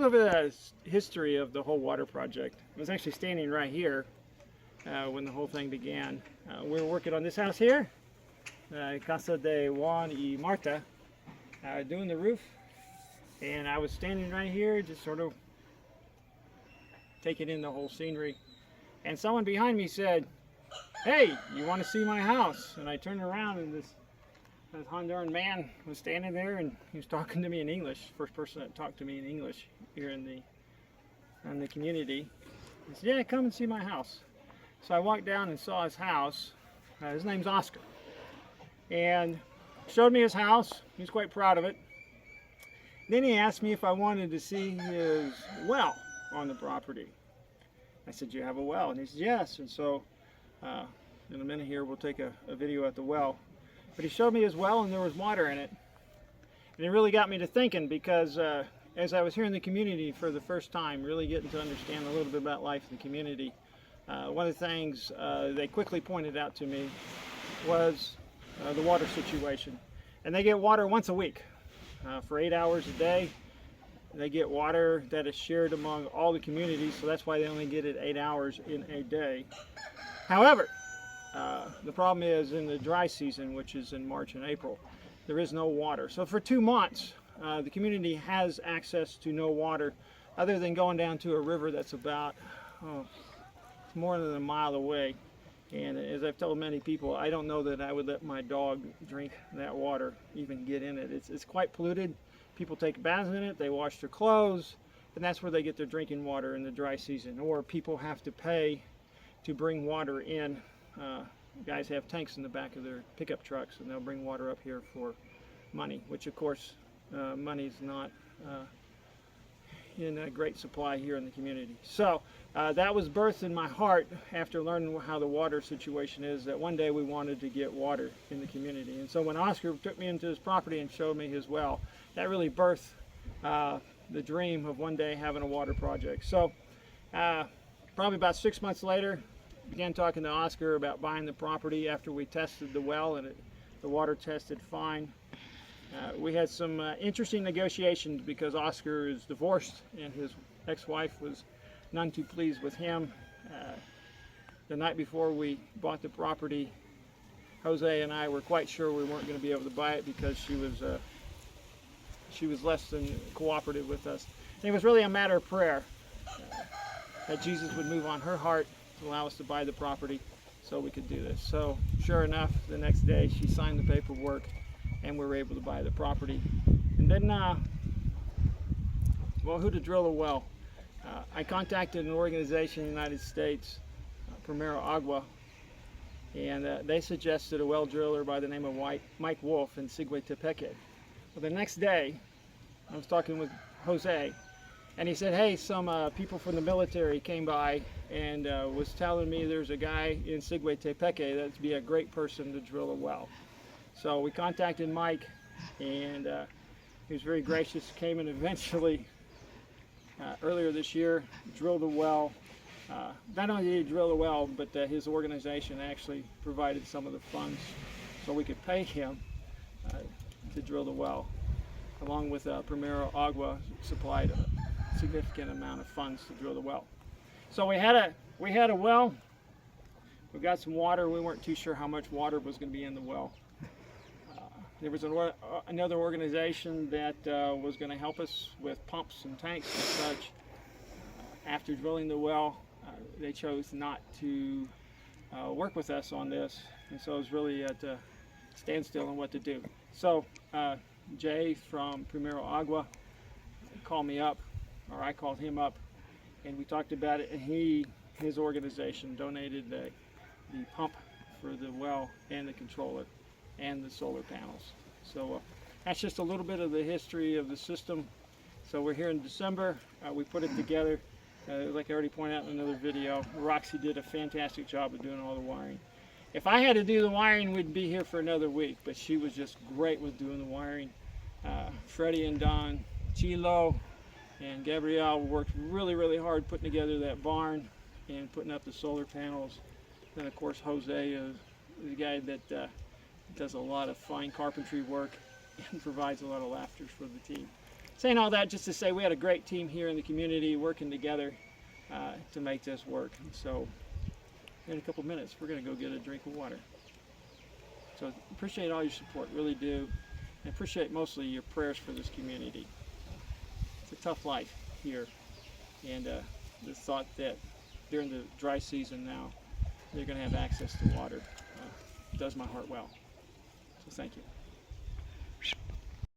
little bit of history of the whole water project. I was actually standing right here when the whole thing began. We were working on this house here, Casa de Juan y Marta, doing the roof, and I was standing right here just sort of taking in the whole scenery, and someone behind me said, "Hey, you want to see my house?" And I turned around, and this Honduran man was standing there, and he was talking to me in English. First person that talked to me in English here in the community. He said, "Yeah, come and see my house." So I walked down and saw his house. His name's Oscar, and showed me his house. He was quite proud of it. Then he asked me if I wanted to see his well on the property. I said, "You have a well?" And he said, "Yes." And so in a minute here we'll take a video at the well. But he showed me his well, and there was water in it. And it really got me to thinking, because as I was here in the community for the first time, really getting to understand a little bit about life in the community, one of the things they quickly pointed out to me was the water situation. And they get water once a week for 8 hours a day. They get water that is shared among all the communities, so that's why they only get it 8 hours in a day. However, the problem is in the dry season, which is in March and April, there is no water. So for 2 months, the community has access to no water other than going down to a river that's about more than a mile away. And as I've told many people, I don't know that I would let my dog drink that water, even get in it. It's quite polluted. People take baths in it, they wash their clothes, and that's where they get their drinking water in the dry season. Or people have to pay to bring water in. Guys have tanks in the back of their pickup trucks, and they'll bring water up here for money, which of course money's not in a great supply here in the community. So that was birthed in my heart after learning how the water situation is, that one day we wanted to get water in the community. And so when Oscar took me into his property and showed me his well, that really birthed the dream of one day having a water project. So probably about 6 months later, began talking to Oscar about buying the property after we tested the well, and the water tested fine. We had some interesting negotiations because Oscar is divorced and his ex-wife was none too pleased with him. The night before we bought the property, Jose and I were quite sure we weren't going to be able to buy it because she was less than cooperative with us. And it was really a matter of prayer that Jesus would move on her heart to allow us to buy the property so we could do this. So sure enough, the next day she signed the paperwork and we were able to buy the property. And then, well, who to drill a well? I contacted an organization in the United States, Primera Agua, and they suggested a well driller by the name of Mike Wolf in Siguetepeque. Well, the next day, I was talking with Jose, and he said, "Hey, some people from the military came by and was telling me there's a guy in Siguetepeque that'd be a great person to drill a well." So we contacted Mike, and he was very gracious, came and eventually, earlier this year, drilled a well. Not only did he drill a well, but his organization actually provided some of the funds so we could pay him to drill the well, along with Primera Agua supplied a significant amount of funds to drill the well. So we had a well. We got some water. We weren't too sure how much water was going to be in the well. There was another organization that was going to help us with pumps and tanks and such. After drilling the well, they chose not to work with us on this, and so it was really at a standstill on what to do. So Jay from Primera Agua called me up, or I called him up, and we talked about it, and his organization donated the pump for the well and the controller and the solar panels. So that's just a little bit of the history of the system. So we're here in December. We put it together. Like I already pointed out in another video, Roxy did a fantastic job of doing all the wiring. If I had to do the wiring, we'd be here for another week, but she was just great with doing the wiring. Freddie and Don, Chilo, and Gabrielle worked really, really hard putting together that barn and putting up the solar panels. Then of course Jose is the guy that does a lot of fine carpentry work and provides a lot of laughter for the team. saying all that just to say we had a great team here in the community working together to make this work. So in a couple minutes, we're going to go get a drink of water. So appreciate all your support, really do. And appreciate mostly your prayers for this community. It's a tough life here. And the thought that during the dry season now, they're going to have access to water does my heart well. So thank you.